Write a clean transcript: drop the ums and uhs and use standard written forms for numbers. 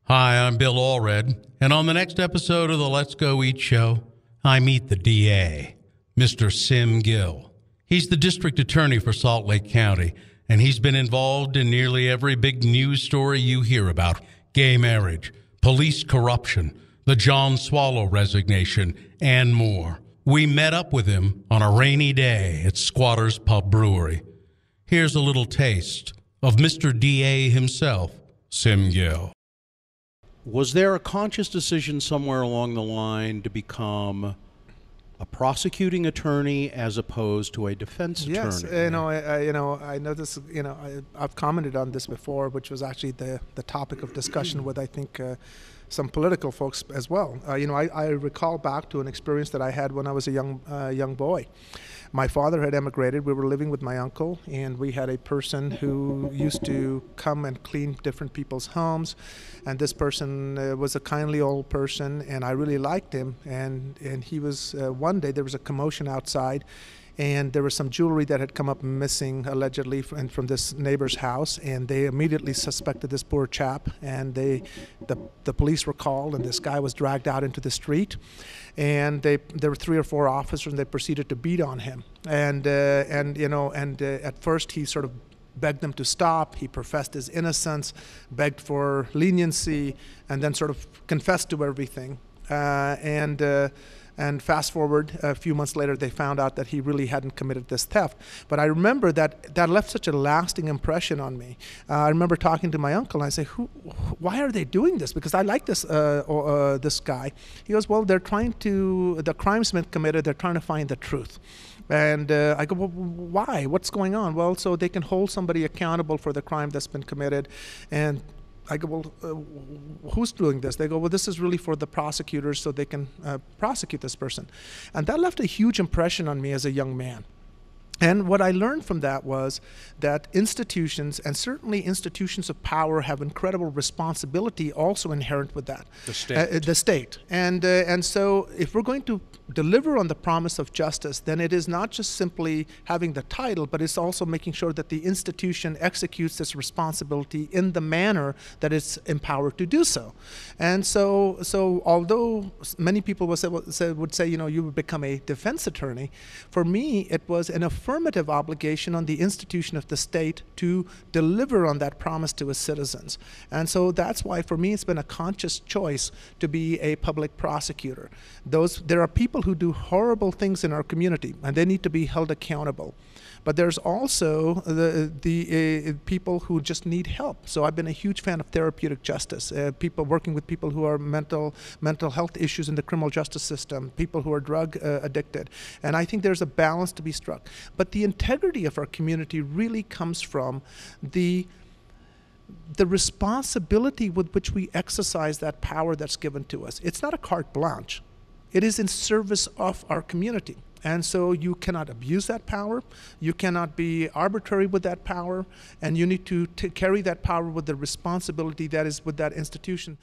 Hi, I'm Bill Allred, and on the next episode of the Let's Go Eat show, I meet the DA, Mr. Sim Gill. He's the district attorney for Salt Lake County, and he's been involved in nearly every big news story you hear about: gay marriage, police corruption, the John Swallow resignation, and more. We met up with him on a rainy day at Squatter's Pub Brewery. Here's a little taste of Mr. DA himself, Sim Gill. Was there a conscious decision somewhere along the line to become a prosecuting attorney as opposed to a defense attorney? Yes, I know this. I've commented on this before, which was actually the topic of discussion with, I think, some political folks as well. I recall back to an experience that I had when I was a young boy. My father had emigrated. We were living with my uncle, and we had a person who used to come and clean different people's homes. And this person was a kindly old person, and I really liked him. And he was, one day there was a commotion outside, and there was some jewelry that had come up missing, allegedly, from this neighbor's house, and they immediately suspected this poor chap, and the police were called, and this guy was dragged out into the street, and there were 3 or 4 officers, and they proceeded to beat on him, and at first he sort of begged them to stop. He professed his innocence, begged for leniency, and then sort of confessed to everything, and fast forward a few months later, they found out that he really hadn't committed this theft. But I remember that left such a lasting impression on me. I remember talking to my uncle, and I say, why are they doing this? Because I like this guy. He goes, well, the crime's been committed, they're trying to find the truth. And I go, well, why? What's going on? Well, so they can hold somebody accountable for the crime that's been committed. And I go, well, who's doing this? They go, well, this is really for the prosecutors so they can prosecute this person. And that left a huge impression on me as a young man. And what I learned from that was that institutions, and certainly institutions of power, have incredible responsibility also inherent with that. The state. And so if we're going to deliver on the promise of justice, then it is not just simply having the title, but it's also making sure that the institution executes this responsibility in the manner that it's empowered to do so. And so although many people would say, you would become a defense attorney, for me it was an affirmative obligation on the institution of the state to deliver on that promise to its citizens. And so that's why for me it's been a conscious choice to be a public prosecutor. There are people who do horrible things in our community, and they need to be held accountable. But there's also the people who just need help. So I've been a huge fan of therapeutic justice, working with people who are mental health issues in the criminal justice system, people who are drug addicted. And I think there's a balance to be struck. But the integrity of our community really comes from the responsibility with which we exercise that power that's given to us. It's not a carte blanche. It is in service of our community. And so you cannot abuse that power, you cannot be arbitrary with that power, and you need to carry that power with the responsibility that is with that institution.